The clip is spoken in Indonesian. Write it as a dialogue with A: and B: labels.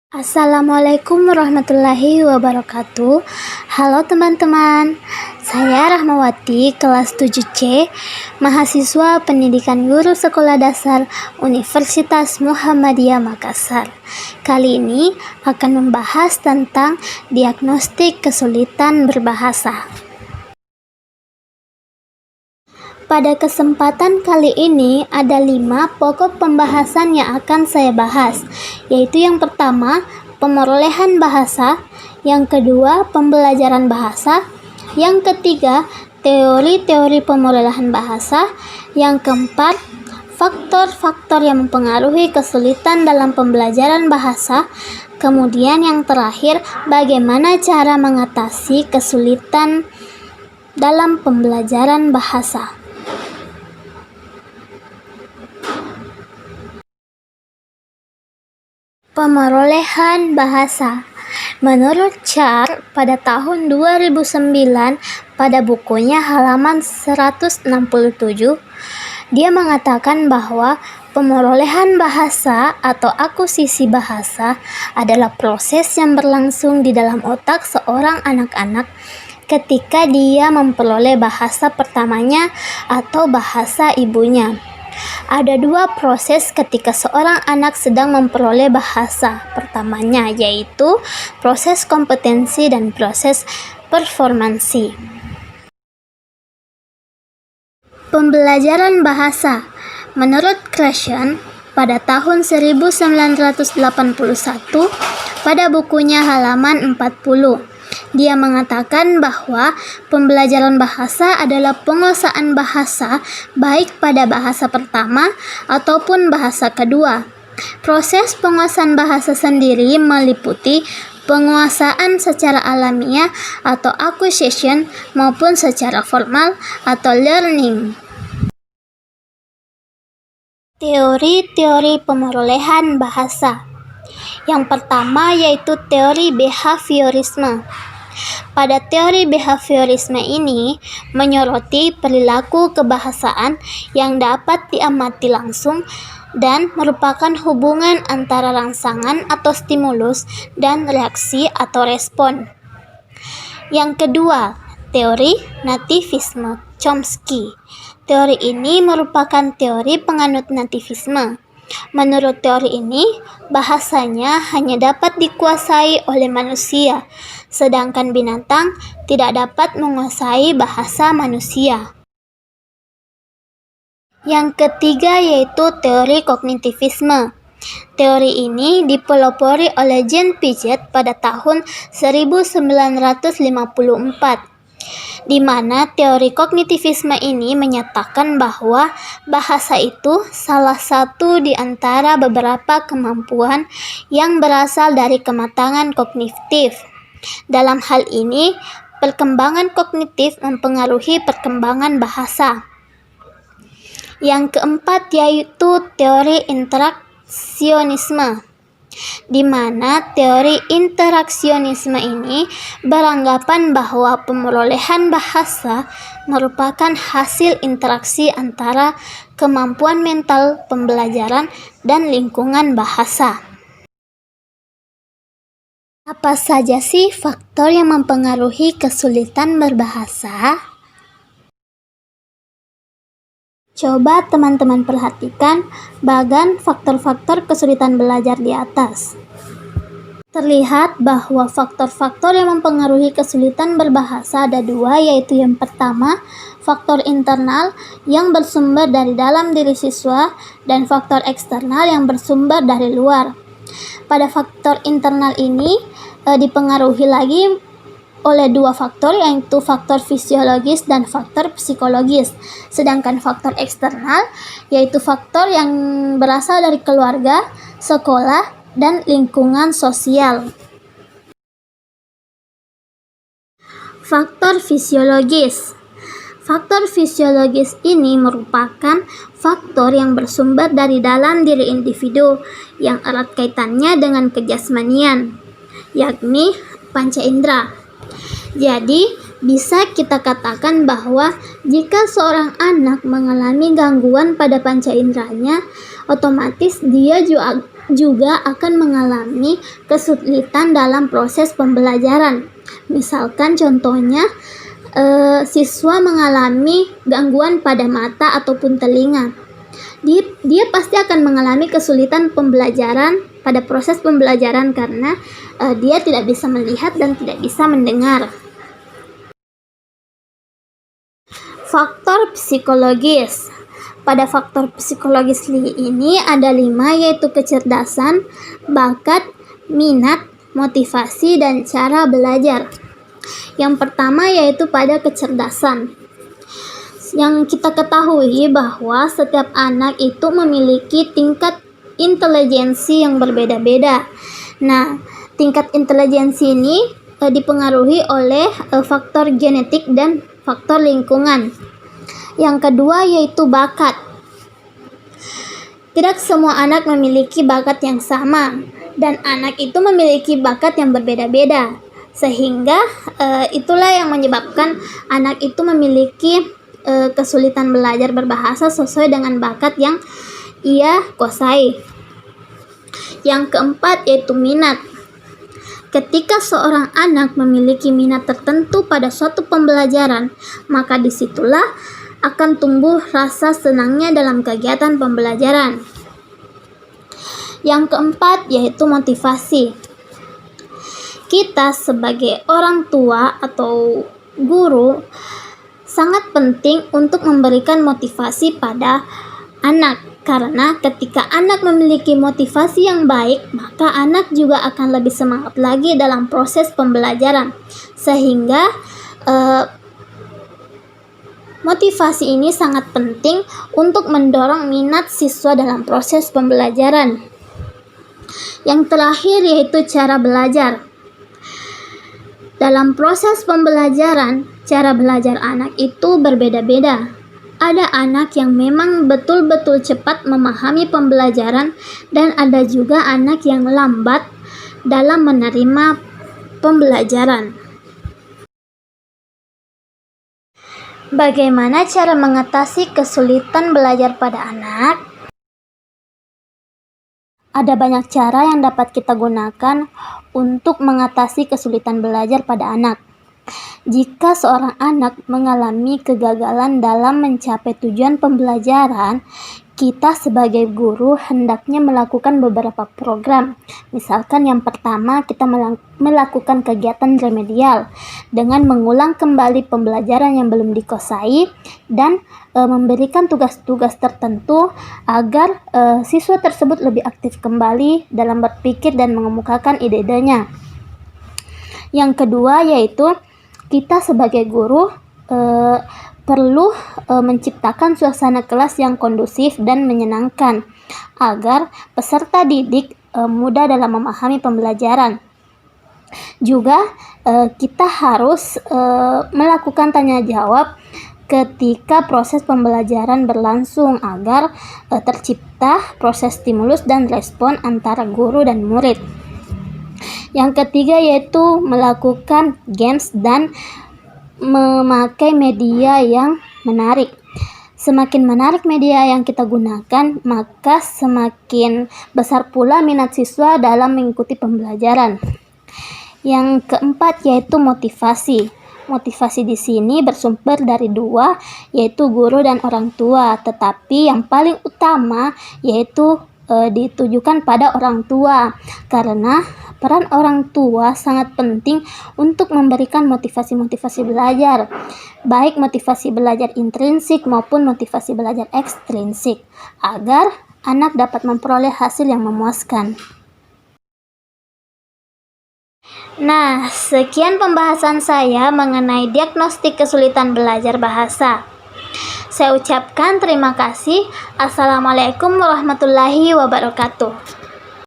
A: Assalamualaikum warahmatullahi wabarakatuh. Halo teman-teman, saya Rahmawati, kelas 7C, mahasiswa pendidikan guru sekolah dasar Universitas Muhammadiyah Makassar. Kali ini akan membahas tentang diagnostik kesulitan berbahasa. Pada kesempatan kali ini ada 5 pokok pembahasan yang akan saya bahas, yaitu yang pertama, pemerolehan bahasa, yang kedua, pembelajaran bahasa, yang ketiga, teori-teori pemerolehan bahasa, yang keempat, faktor-faktor yang mempengaruhi kesulitan dalam pembelajaran bahasa, kemudian yang terakhir, bagaimana cara mengatasi kesulitan dalam pembelajaran bahasa. Pemerolehan bahasa. Menurut Char, pada tahun 2009 pada bukunya halaman 167, dia mengatakan bahwa pemerolehan bahasa atau akuisisi bahasa adalah proses yang berlangsung di dalam otak seorang anak-anak ketika dia memperoleh bahasa pertamanya atau bahasa ibunya. Ada 2 proses ketika seorang anak sedang memperoleh bahasa pertamanya, yaitu proses kompetensi dan proses performansi. Pembelajaran bahasa. Menurut Krashen, pada tahun 1981, pada bukunya halaman 40, dia mengatakan bahwa pembelajaran bahasa adalah penguasaan bahasa baik pada bahasa pertama ataupun bahasa kedua. Proses penguasaan bahasa sendiri meliputi penguasaan secara alamiah atau acquisition maupun secara formal atau learning. Teori-teori pemerolehan bahasa. Yang pertama yaitu teori behaviorisme. Pada teori behaviorisme ini menyoroti perilaku kebahasaan yang dapat diamati langsung dan merupakan hubungan antara rangsangan atau stimulus dan reaksi atau respon. Yang kedua, teori nativisme Chomsky. Teori ini merupakan teori penganut nativisme. Menurut teori ini, bahasanya hanya dapat dikuasai oleh manusia, sedangkan binatang tidak dapat menguasai bahasa manusia. Yang ketiga yaitu teori kognitivisme. Teori ini dipelopori oleh Jean Piaget pada tahun 1954. Di mana teori kognitivisme ini menyatakan bahwa bahasa itu salah satu di antara beberapa kemampuan yang berasal dari kematangan kognitif. Dalam hal ini, perkembangan kognitif mempengaruhi perkembangan bahasa. Yang keempat yaitu teori interaksionisme, di mana teori interaksionisme ini beranggapan bahwa pemerolehan bahasa merupakan hasil interaksi antara kemampuan mental pembelajaran dan lingkungan bahasa. Apa saja sih faktor yang mempengaruhi kesulitan berbahasa? Coba teman-teman perhatikan bagan faktor-faktor kesulitan belajar di atas. Terlihat bahwa faktor-faktor yang mempengaruhi kesulitan berbahasa ada 2, yaitu yang pertama, faktor internal yang bersumber dari dalam diri siswa dan faktor eksternal yang bersumber dari luar. Pada faktor internal ini dipengaruhi lagi oleh 2 faktor, yaitu faktor fisiologis dan faktor psikologis. Sedangkan faktor eksternal yaitu faktor yang berasal dari keluarga, sekolah, dan lingkungan sosial. Faktor fisiologis. Faktor fisiologis ini merupakan faktor yang bersumber dari dalam diri individu yang erat kaitannya dengan kejasmanian, yakni panca indera. Jadi, Bisa kita katakan bahwa jika seorang anak mengalami gangguan pada panca inderanya, otomatis dia juga akan mengalami kesulitan dalam proses pembelajaran. Misalkan contohnya, siswa mengalami gangguan pada mata ataupun telinga. Dia pasti akan mengalami kesulitan pembelajaran pada proses pembelajaran karena dia tidak bisa melihat dan tidak bisa mendengar. Faktor psikologis. Pada faktor psikologis ini ada 5, yaitu kecerdasan, bakat, minat, motivasi, dan cara belajar. Yang pertama yaitu pada kecerdasan. Yang kita ketahui bahwa setiap anak itu memiliki tingkat intelijensi yang berbeda-beda. Nah, tingkat intelijensi ini dipengaruhi oleh faktor genetik dan faktor lingkungan. Yang kedua yaitu bakat. Tidak semua anak memiliki bakat yang sama, dan anak itu memiliki bakat yang berbeda-beda. Sehingga itulah yang menyebabkan anak itu memiliki kesulitan belajar berbahasa sesuai dengan bakat yang ia kuasai. Yang keempat yaitu minat. Ketika seorang anak memiliki minat tertentu pada suatu pembelajaran, maka disitulah akan tumbuh rasa senangnya dalam kegiatan pembelajaran. Yang keempat yaitu motivasi. Kita sebagai orang tua atau guru sangat penting untuk memberikan motivasi pada anak. Karena ketika anak memiliki motivasi yang baik, maka anak juga akan lebih semangat lagi dalam proses pembelajaran. Sehingga motivasi ini sangat penting untuk mendorong minat siswa dalam proses pembelajaran. Yang terakhir yaitu cara belajar. Dalam proses pembelajaran, cara belajar anak itu berbeda-beda. Ada anak yang memang betul-betul cepat memahami pembelajaran dan ada juga anak yang lambat dalam menerima pembelajaran. Bagaimana cara mengatasi kesulitan belajar pada anak? Ada banyak cara yang dapat kita gunakan untuk mengatasi kesulitan belajar pada anak. Jika seorang anak mengalami kegagalan dalam mencapai tujuan pembelajaran, kita sebagai guru hendaknya melakukan beberapa program. Misalkan yang pertama, kita melakukan kegiatan remedial dengan mengulang kembali pembelajaran yang belum dikuasai dan memberikan tugas-tugas tertentu agar siswa tersebut lebih aktif kembali dalam berpikir dan mengemukakan ide-idenya. Yang kedua yaitu kita sebagai guru perlu menciptakan suasana kelas yang kondusif dan menyenangkan agar peserta didik mudah dalam memahami pembelajaran. Juga kita harus melakukan tanya jawab ketika proses pembelajaran berlangsung agar tercipta proses stimulus dan respon antara guru dan murid. Yang ketiga yaitu melakukan games dan memakai media yang menarik. Semakin menarik media yang kita gunakan, maka semakin besar pula minat siswa dalam mengikuti pembelajaran. Yang keempat yaitu motivasi. Motivasi di sini bersumber dari dua, yaitu guru dan orang tua. Tetapi yang paling utama yaitu ditujukan pada orang tua, karena peran orang tua sangat penting untuk memberikan motivasi-motivasi belajar, baik motivasi belajar intrinsik maupun motivasi belajar ekstrinsik, agar anak dapat memperoleh hasil yang memuaskan. Nah, sekian pembahasan saya mengenai diagnostik kesulitan belajar bahasa. Saya ucapkan terima kasih. Assalamualaikum warahmatullahi wabarakatuh.